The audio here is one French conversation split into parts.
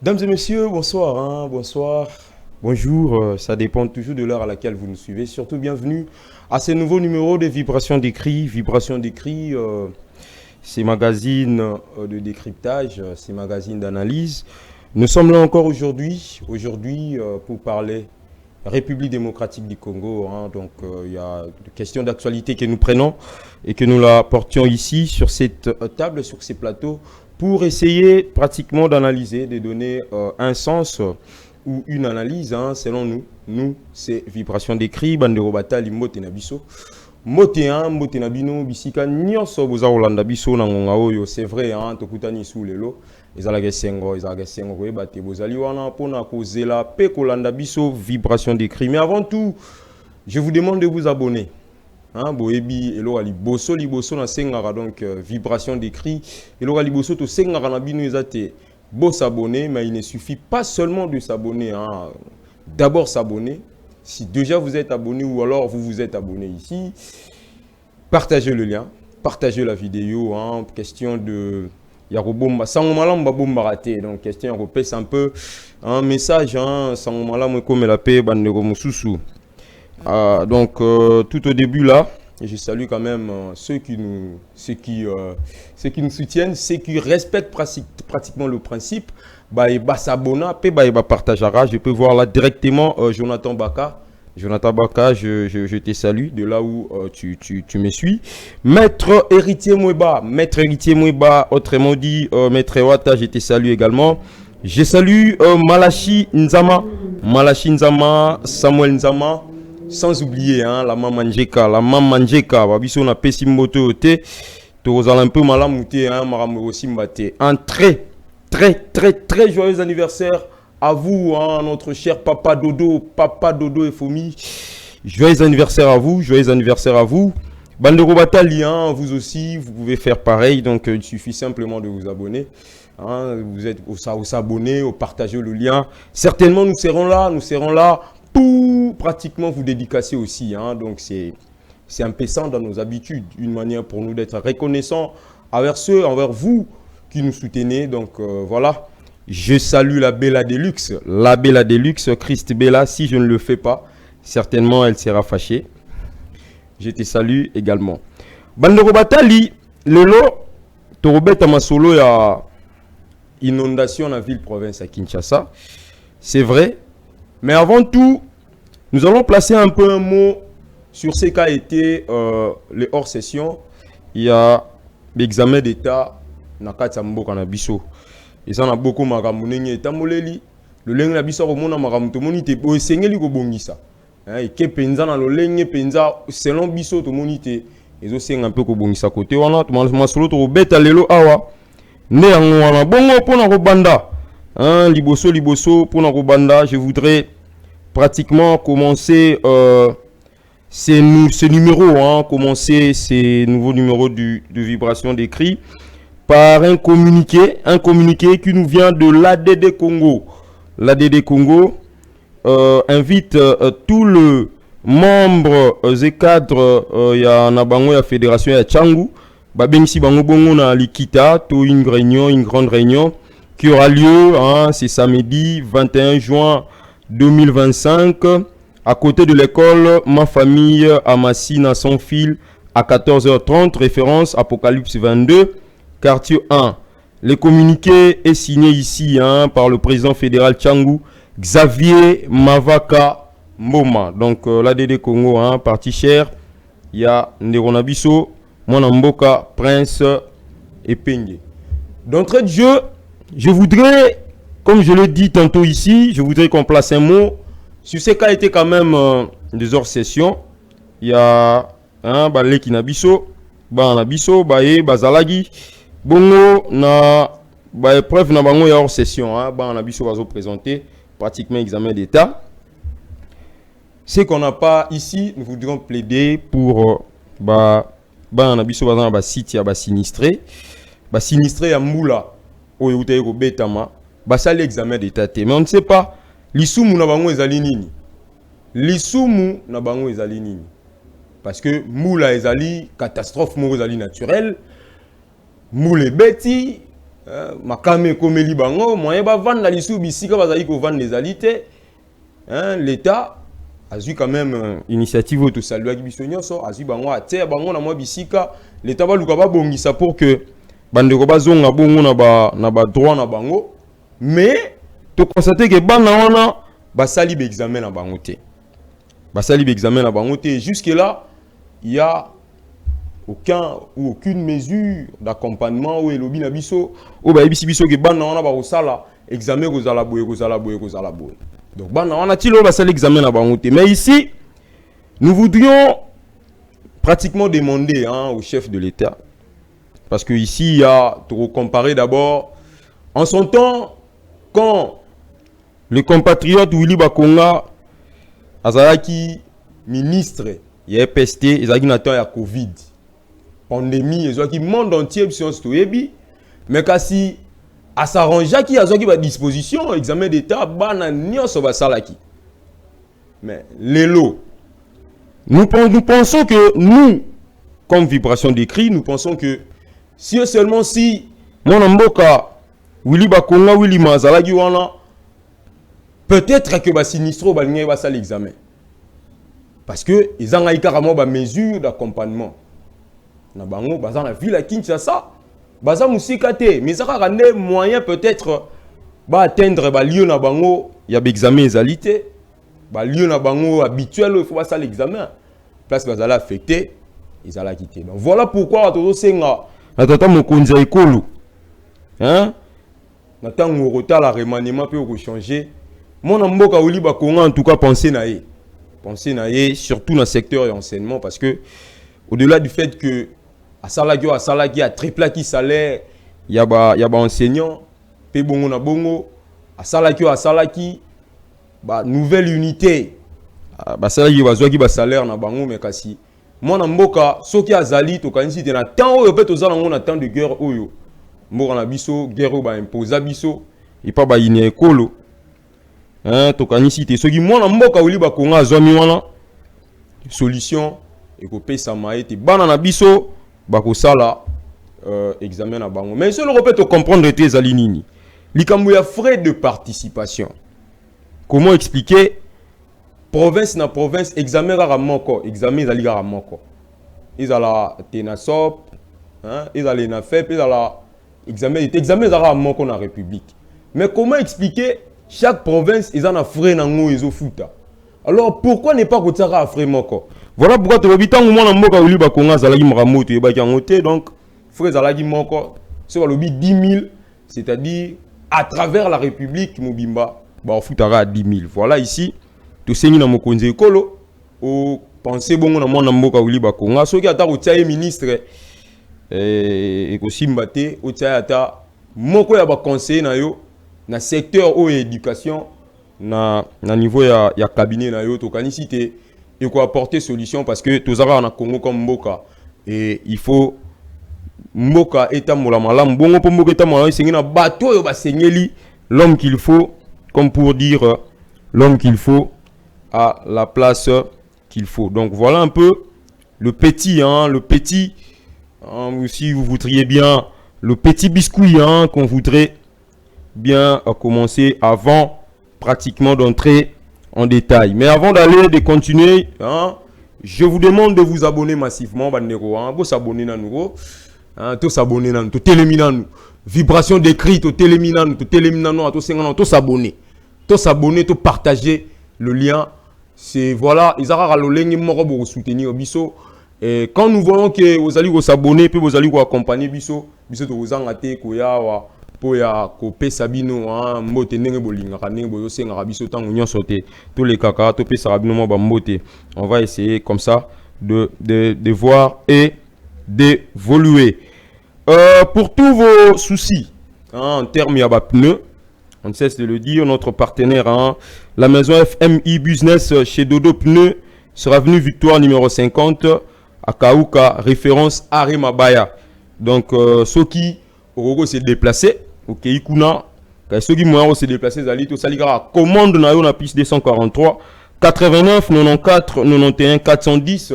Dames et messieurs, bonsoir, bonsoir, bonjour, ça dépend toujours de l'heure à laquelle vous nous suivez. Surtout bienvenue à ce nouveau numéro de Vibrations d'écrit. Vibrations d'écrit, c'est magazine de décryptage, c'est magazine d'analyse. Nous sommes là encore aujourd'hui pour parler République démocratique du Congo. Donc il y a des questions d'actualité que nous prenons et que nous la portions ici sur cette table, sur ces plateaux, pour essayer pratiquement d'analyser, de donner un sens ou une analyse selon nous. Nous, c'est Vibration d'écrit, Bandero Bata, Limote Nabiso. Mote mbote na bino bisika nyonso boza kolanda biso na ngonga oyo c'est vrai tokutani sous lelo ezalaka sengo koyeba te bozali wana mpona kozela pe kolanda biso Vibration d'écrit. Mais avant tout, je vous demande de vous abonner. Boyebi elo liboso na sengaka donc Vibration d'écrit elo liboso to sengaka na bino ezate bo s'abonner, mais il ne suffit pas seulement de s'abonner d'abord s'abonner. Si déjà vous êtes abonné ou alors vous vous êtes abonné ici, partagez le lien, partagez la vidéo. Question de Yarobomba, Sangomalam Bomba raté. Donc, question européenne, un peu un message. Sangomalam comme la paix, Bandego Moussousou. Donc, tout au début là, je salue quand même ceux qui nous soutiennent, ceux qui respectent pratiquement le principe. S'abonner, partagera. Je peux voir là directement Jonathan Baka. Jonathan Baka, je te salue de là où tu me suis. Maître Héritier Moueba, autrement dit Maître Wata, je te salue également. Je salue Malachi Nzama, Samuel Nzama. Sans oublier la maman Njeka, Babiso na Pesimoto te, Tozal un peu malamouté, un très joyeux anniversaire à vous, notre cher Papa Dodo et Fomi. Joyeux anniversaire à vous. Bandero Batali, vous aussi, vous pouvez faire pareil, donc il suffit simplement de vous abonner. Vous êtes au s'abonner, au partager le lien. Certainement, nous serons là pour pratiquement vous dédicacer aussi. Donc c'est un peu ça dans nos habitudes, une manière pour nous d'être reconnaissants envers vous qui nous soutenez. Donc voilà, je salue la Bella Deluxe, Christ Bella. Si je ne le fais pas, certainement elle sera fâchée. Je te salue également. Bandero Batali, lelo, Torobeta Masolo, il y a inondation dans la ville-province à Kinshasa. C'est vrai. Mais avant tout, nous allons placer un peu un mot sur ce qu'a été les hors-sessions. Il y a l'examen d'État na Katsambo Kanabiso. Et ça, on a beaucoup de magamouné et tamoleli. Le lengue na biso remona magamuto monite bo sengeli ko bongisa. Et ke penza na lo lengue penza selon biso to monite. Ezo senga un peu ko bongisa côté wana to masolo to beta lelo awa. Ne yango wana bongo pona ko banda. Liboso pour Narobanda, je voudrais pratiquement commencer ces numéros, commencer ces nouveaux numéros de Vibration d'écrit par un communiqué qui nous vient de l'ADD Congo. L'ADD Congo invite tous les membres et cadres, il y a la fédération ya Tchangu, Babengisi Bango Bongo na Likita, une grande réunion qui aura lieu, c'est samedi 21 juin 2025, à côté de l'école Ma Famille à Massina sans fil, à 14h30, référence Apocalypse 22, quartier 1. Le communiqué est signé ici par le président fédéral Tchangu, Xavier Mavaka Mboma. Donc l'ADD Congo, parti cher, il y a Nderonabiso, Mwanamboka, Prince et Penge. D'entrée de jeu, je voudrais, comme je l'ai dit tantôt ici, je voudrais qu'on place un mot sur ce qu'a été quand même des hors-sessions. Il y a Baleki Nabiso, Nabiso, Bazalagi, Bongo, na épreuve na bango ya hors-session. Nabiso va se présenter pratiquement examen d'État. Ce qu'on n'a pas ici, nous voudrions plaider pour Nabiso va site sinistré. Sinistré à Moula. Ça l'examen d'état. Mais on ne sait pas. L'isumu na bango ezali nini. Parce que moula ezali catastrophe moko ezali naturelle. Moule beti makame komeli bango moyen ba vendre lisu bisika bazali ko vendre les alités. L'État a eu quand même initiative auto saluer ki biso nyonso a eu bango até bango na mwa bisika l'État ba luka ba bongisa pour que bandeko bazonga bongo na ba droit na bango, mais to constater que bana wana basali be examen na bango te. Basali be examen na bango te. Jusque là, il y a aucune mesure d'accompagnement ou elobi na biso ou ba ebisi biso ke bana wana ba osala examen kozala boye. Donc bana wana tilo basali examen na bango te. Mais ici, nous voudrions pratiquement demander au chef de l'État, parce que ici il y a pour comparer d'abord en son temps quand le compatriote Willy Bakonga azalaki ministre ya EPST ezalaki na temps ya Covid pandémie ezalaki monde entier science to yebi, mais kasi à s'arranger qui azalaki ba disposition examen d'état bana nyonso basalaki. Mais lelo nous pensons que nous comme vibration d'écrit nous pensons que si seulement si mon mboka Willy Bakonga Willy mazalaki wana peut-être que ba sinistro ba linga ba sal examen parce que ils ont carrément ba mesure d'accompagnement na bango bazan la ville à Kinshasa bazan musika te mais ça rendre moyen peut-être ba atteindre ba lieu na bango ya ba examen ezalité ba lieu na bango habituel il faut ba sal examen place bazala affecté ils alla quitter. Donc voilà pourquoi toto senga na tata mokonzi ekolo na tango retard la remaniement peut changer. Mon mboka Willy Bakonga en tout cas penser na ye surtout dans le secteur de l'enseignement parce que au-delà du fait que à salaki a triplé qui salaire il y a ba enseignant pe bongo na bongo à salaki ba nouvelle unité ba salaki bazwa ki ba salaire na bango mais kasi mon mboka soki azali to kanisi te na temps oyo pe tozala ngo na temps de guerre oyo mboka na biso guerre ba imposer biso et pas ba ine ekolo tokanisi te soki mwana mboka Willy Bakonga azwami wana solution ekopesa maete bana na biso bakosala examen na bango. Mais solo repete comprendre te ezali nini likambo ya frais de participation. Comment expliquer province na province examen kaka moko examen ezali kaka moko ezala tenasop ezala na FEP ezala examen ezala moko na république. Mais comment expliquer chaque province ils en a frais nango ezo futa. Alors pourquoi ne pas kotaka frais moko? Voilà pourquoi tu habitant au moins mboka Willy Bakonga zalaki maramoto e baki ngote donc frais zalaki moko sur le 10 000 c'est-à-dire à travers la république mobimba ba futara à 10 000. Voilà ici to sengi na mokonzi ekolo o penser bongo na mwana mboka Willy Bakonga soki ata kotia ministre ekosimba te otia ata moko ya ba conseiller na yo na secteur ou éducation na niveau ya cabinet na yo to kanisi te et quoi apporter solution parce que tous avons na Congo comme mboka et il faut mboka eta mola malam bongo po mboka eta mola sengi na bato yo ba sengeli l'homme qu'il faut comme pour dire l'homme qu'il faut à la place qu'il faut. Donc voilà un peu le petit si vous voudriez bien le petit biscuit qu'on voudrait bien commencer avant pratiquement d'entrer en détail. Mais avant de continuer, je vous demande de vous abonner massivement. Vous s'abonner à nous. Tous s'abonner à nous. Tous téléminer à nous. Vibration d'écrit. Tous téléminer à nous. Tous s'abonner. Tous s'abonner. Tous partager le lien. C'est voilà. Ils ont le lien pour soutenir Bisso. Et quand nous voyons que vous allez vous abonner, puis vous allez vous accompagner Bisso. Bisso de vous engager koya po ya kopé sabino mbote ndenge bolinga ndenge boyo senga biso tango nyonso te tous les kaka to pe sabino mo ba mbote. On va essayer comme ça de voir et d'évoluer pour tous vos soucis en termes ya ba pneus. On ne cesse de le dire, notre partenaire la maison FMI Business chez Dodo Pneus sera venu victoire numéro 50 à Kaouka, référence Arimabaya. Donc ceux qui auront se déplacer OK, Ikuna, ceux qui m'ont se déplacer, Zali, tout ça, commande na yo na piste 243 89 94 91 410.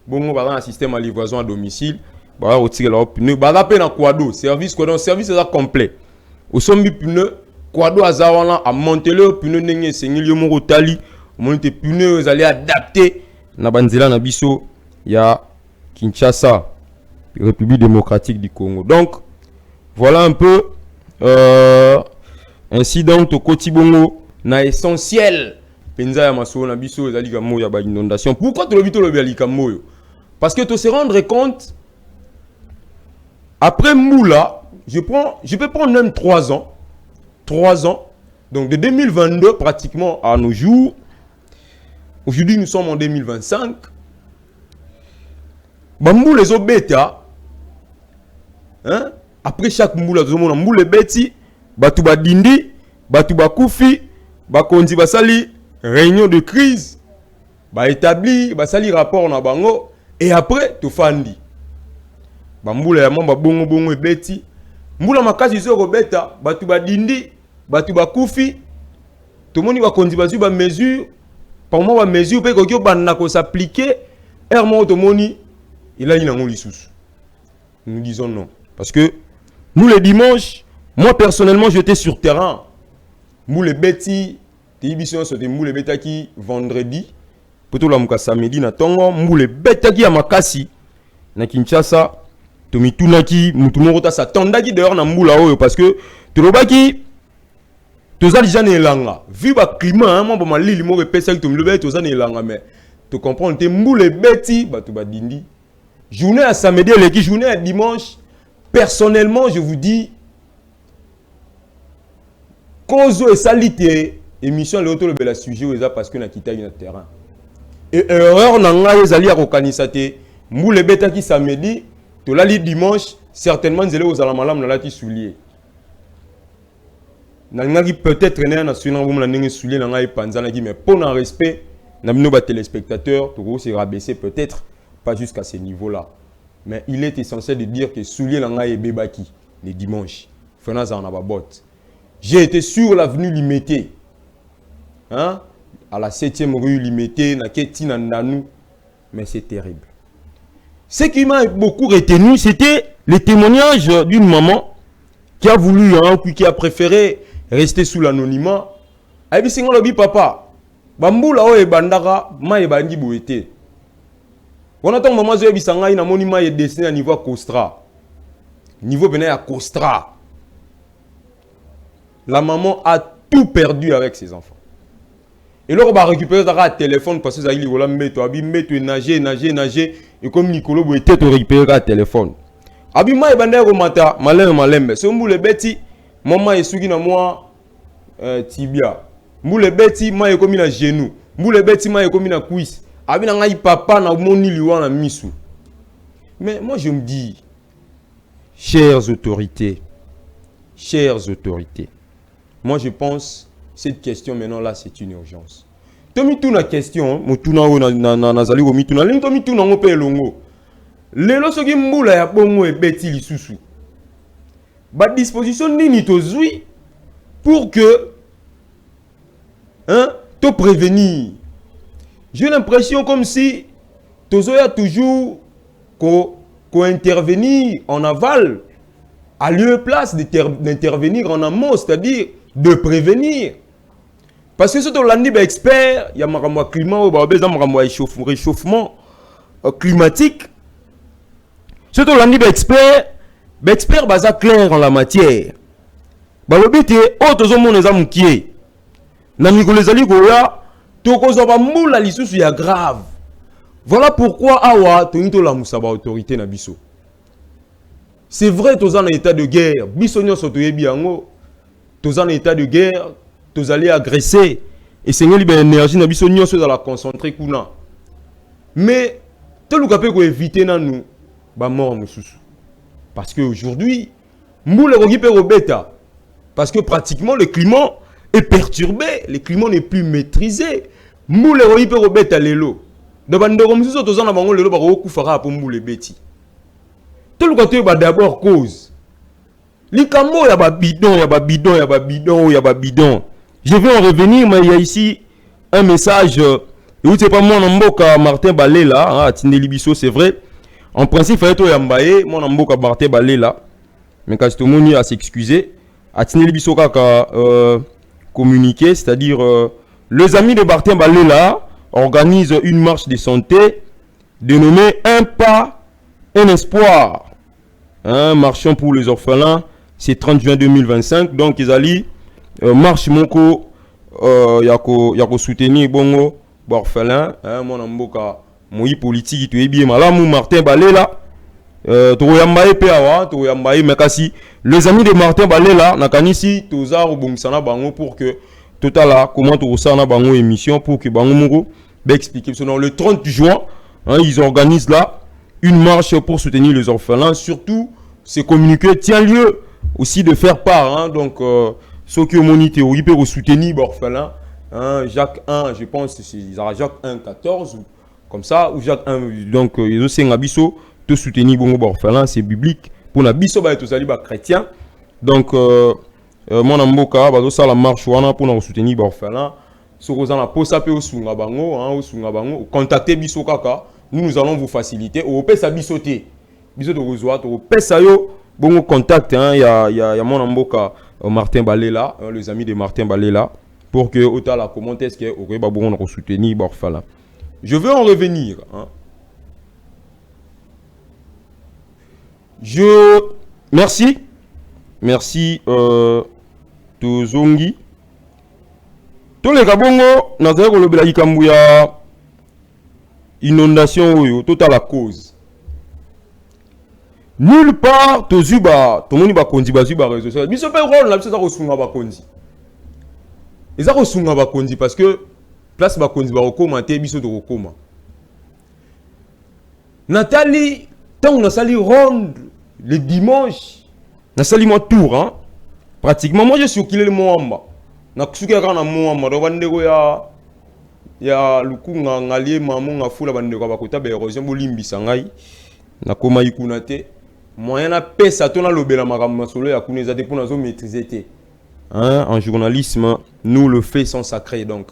Bon, on va un système à livraison à domicile. ba retirer la pneu ba rapper na quado service est complet au sombi pneu quado azawana a monter le pneu ndenge sengeli yo moko tali monter pneu vous allez adapter na banzela na biso ya Kinshasa, République démocratique du Congo. Donc voilà un peu incident au Kotibongo na essentiel penza ya maso na biso ezali kamo ya ba inondation. Pourquoi to lobito lobi ali kamo yo? Parce que tu se rendre compte après Moula, je peux prendre même 3 ans. 3 ans. Donc de 2022 pratiquement à nos jours. Aujourd'hui nous sommes en 2025. Bambou les obeta. Hein? Après chaque Moula, nous avons Moula beti, batu badindi, batu bakufi, bakonzi basali réunion de crise, ba établi, basali rapport na bango et après tu fandi. Bambula ya mamba bongo ebeti mbula makasi zo robeta batu badindi batu bakufi to moni bakonzi bazu ba mesure par moment ba mesure pe ko banda ko s'appliquer ermo to moni il a une lisusu. Nous disons non parce que nous les dimanches, moi personnellement j'étais sur terrain. Moule beti télévision sur des moule betaki vendredi poto la muka samedi na tongo moule betaki ya makasi na Kinshasa. Tomi tunaki mutu moko ta s'attendaki d'ailleurs na mbula oyo parce que tolobaki toza déjà na elanga vu ba climat mo ba malili mo repesa ki tomi lobe toza na elanga mais tu comprends te mbule beti batu badindi journée à samedi et les journée à dimanche personnellement je vous dis kozo et salité émission le auto le bela sujet oza parce que na kitaki na terrain et erreur na nga ezali ya kokanisa te mbule betaki samedi to la li dimanche certainement nzele aux alamalam na lati soulier na ngaki peut-être na national boum na ndenge soulier na ngai panzana ki mais pour un respect na bino ba téléspectateurs to se rabaisser peut-être pas jusqu'à ce niveau-là mais il est essentiel de dire que soulier na ngai bebaki les dimanches fena za na ba bot j'ai été sur l'avenue Limité hein à la 7e rue Limité na ketina ndanu mais c'est terrible. Ce qui m'a beaucoup retenu, c'était le témoignage d'une maman qui a voulu, qui a préféré rester sous l'anonymat. Elle dit, c'est papa, bamboula o e bandara, ma e bandi boete. On attend maman zo e bisanga ina monima e dessiné à niveau Costra. Niveau bené à Costra. La maman a tout perdu avec ses enfants. Et là, on va récupérer le téléphone parce que ça y est, on va mettre nager. Et comme Nicolo, vous êtes récupérer le téléphone. Abima et bandé romata, malem. C'est un boule beti, maman est souki na moi tibia. Boule beti, ma est comme na genou. Boule beti, ma est comme na cuisse. Abina ngai papa na moni liwa na misu. Mais moi je me dis, chères autorités, moi je pense cette question maintenant là c'est une urgence. Tomi tuna question, mutuna o na zali ko mituna, ling tomi tuna ngo pe longo. Lelo soki mbula ya bongo e beti lisusu. Ba disposition nini tozui pour que te prévenir. J'ai l'impression comme si tozoya toujours ko intervenir en aval à lieu et place d'intervenir en amont, c'est-à-dire de prévenir. Parce que c'est un expert, il y a un climat, un réchauffement climatique. C'est un expert, expert basa clair en la matière. Balobite autres hommes les hommes qui est. Namigolez ali goya, tokozo ba moula lisusu ya grave. Voilà pourquoi awa tonito la musaba autorité na biso. C'est vrai tous en état de guerre, biso nyoso toyebi yango. Tous en état de guerre, tous allez agresser et Seigneur libère énergie na biso nyonso dans la concentrer kuna. Mais tout le capé ko éviter na nous ba mort mususu. Parce que aujourd'hui, moule rogi pe robeta parce que pratiquement le climat est perturbé, le climat n'est plus maîtrisé. Moule rogi pe robeta lelo. De bandoro mususu tous en bango lelo ba ko kufara pour moule beti. Tout le côté ba d'abord cause. Likamo ya ba bidon. Je vais en revenir, mais il y a ici un message. Et vous savez pas moi Mboka Martin Balé là, à Tindeli Bisso, c'est vrai. En principe, il fallait tout yambaye, mon amboka Barthé balé là. Mais quand tout le monde a s'excuser, a tenu bisoka communiqué, c'est-à-dire les amis de Barthé balé là organisent une marche de santé dénommée Un pas, un espoir. Marchons pour les orphelins, c'est 30 juin 2025. Donc, ils allaient marche moko yako soutenir bongo orphelin mon amboka moi politique tu es bien malamu Martin Balela to yambaye pe awa to yambaye mekasi les amis de Martin Balela nakanisi toza robongisana bango pour que totala comment to sana bango émission pour que bango moko expliquer selon le 30 juin ils organisent là une marche pour soutenir les orphelins, surtout ce communiqué tient lieu aussi de faire part donc ceux qui ont mon théorie peuvent soutenir les orphelins. Jacques 1, je pense que c'est Jacques 1, 14, ou comme ça, ou Jacques 1, donc ils ont un abisso de soutenir les orphelins, c'est biblique. Pour l'abisso, tous les chrétiens. Donc, mon amboka, ça la marche pour soutenir les orphelins. Si vous avez contactez biso kaka, nous allons vous faciliter. Au pèse à bisoter. Biso de rejoindre, au pèse à yo, bon contact, il y a mon amboka. Martin Balela, les amis de Martin Balela, pour que autant la comment est-ce que aurait pas bon soutenir Borfala. Je veux en revenir. Merci Tozongi. Tous les gabongo nazare ko lobela ikambuya inondation oyo total la cause. Nulle part tozuba tomoni ba konzi ba zuba réseau social biso pe rôle na biso za ko sunga ba konzi eza ko sunga ba konzi parce que place ba konzi ba ko commenter biso to ko koma Nathalie tant na sali ronde le dimanche na sali mo tour pratiquement moi je suis au le moamba na kusuka kana moamba do bandeko ya lukunga ngalie mamu ngafula bandeko ba kota ba érosion bolimbisa ngai na koma ikuna te moyen na pesa to na lobela makambo masolo ya kuna ezate pour nazo maîtriser te en journalisme nous le fait sont sacrés donc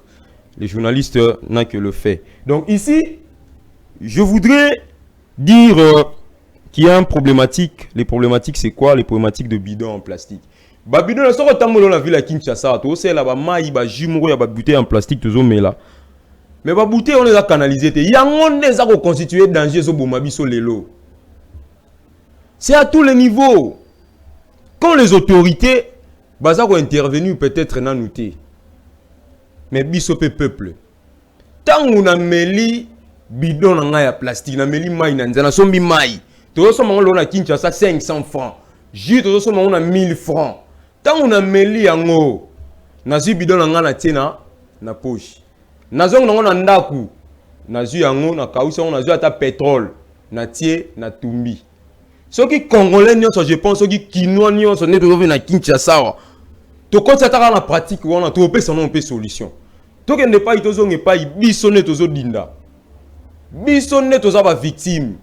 les journalistes n'a que le fait. Donc ici je voudrais dire qu'il y a une problématique. Les problématiques c'est quoi? Les problématiques de bidons en plastique. Ba bidon na soko tamolo na ville à Kinshasa to c'est là ba mai ba jumuro ya ba bouteille en plastique to zo mela. Mais ba bouteille on les a canalisé te yango ndeza ko constituer danger zo boma biso lelo. C'est à tous les niveaux. Quand les autorités ont intervenu, peut-être n'en noté. Mais bisope peuple. Tant qu'on a mêlé bidon en plastique, on a mêlé maï, on a sombi maï. Tout ça, on a Kinshasa 500 francs. Jus, tout ça, on a 1000 francs. Tant qu'on a mêlé en haut, on a bidon en a tena na poche. Nazong on a ndaku. Nazu en haut, na kaousa, on a zu ata pétrole. Na tie, na tumbi. Ceux qui congolais, je pense, ceux qui kinois, sont nés de na Kinshasa. Tu constate la pratique, on a trouvé son solution. Tu n'es pas bisonné tozo dinda. Bisonné tozo ba victime.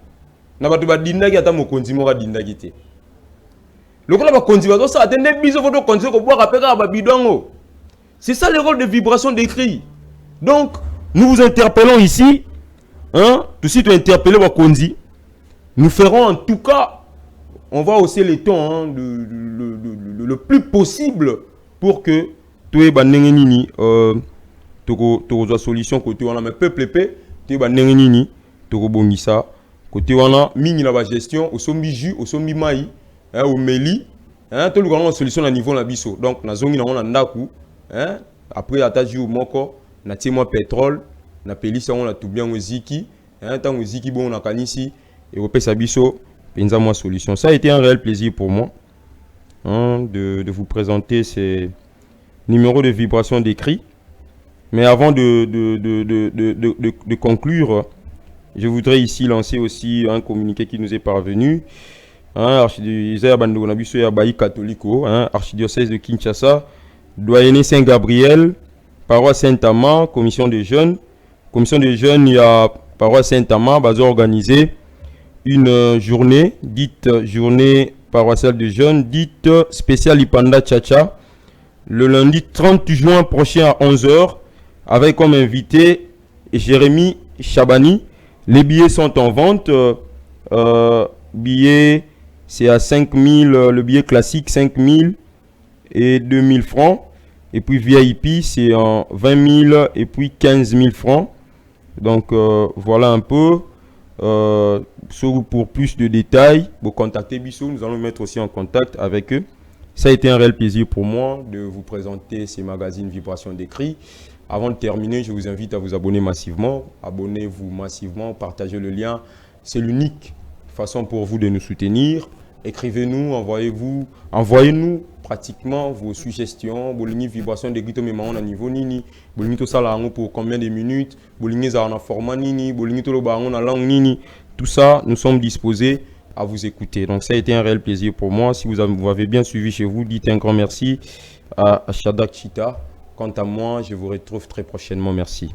Na ba to dinda ki ata mokonzi mo ka dinda kité. Lokola ba konzi ba ça attendez biso foto konzi ko boire apeka ba bidongo. C'est ça le rôle de vibration des cris. Donc nous vous interpellons ici tout de suite interpeller ba konzi. Nous ferons en tout cas, on va hausser les tons le plus possible pour que tout est banenini to solution côté on a mais peuple épais tu banenini to bongisa côté on a mini la gestion au sombi jus au sombi mai au meli tout le grand solution à niveau na biso donc na zongi na on a ndaku après attaque au moko na timo pétrole na pelisa on a tout bien oziki tant oziki bon na kanisi et au Pesabiso, penza moi solution. Ça a été un réel plaisir pour moi de vous présenter ces numéros de vibration d'écrit. Mais avant de conclure, je voudrais ici lancer aussi un communiqué qui nous est parvenu. Archidiocèse de Kinshasa, doyenné Saint-Gabriel, paroisse Saint-Amand, commission des jeunes. Commission des jeunes, il y a paroisse Saint-Amand, basé organisé une journée, dite journée paroissiale de jeunes, dite spéciale Ipanda Tchacha, le lundi 30 juin prochain à 11h, avec comme invité Jérémy Chabani. Les billets sont en vente Billet, c'est à 5000, le billet classique 5000 et 2000 francs. Et puis VIP, c'est en 20 000 et puis 15 000 francs. Donc voilà un peu. Pour plus de détails, vous contactez Bissou, nous allons mettre aussi en contact avec eux. Ça a été un réel plaisir pour moi de vous présenter ces magazines Vibration d'écrit. Avant de terminer, je vous invite à vous abonner massivement. Abonnez-vous massivement, partagez le lien. C'est l'unique façon pour vous de nous soutenir. Écrivez-nous, envoyez-nous pratiquement vos suggestions. Bolini vibration de grito mais on a niveau nini. Bolini to sala pour combien de minutes. Bolini za en format nini. Bolini to lo ba on a langue nini. Tout ça, nous sommes disposés à vous écouter. Donc ça a été un réel plaisir pour moi. Si vous avez bien suivi chez vous, dites un grand merci à Shadak Chita. Quant à moi, je vous retrouve très prochainement. Merci.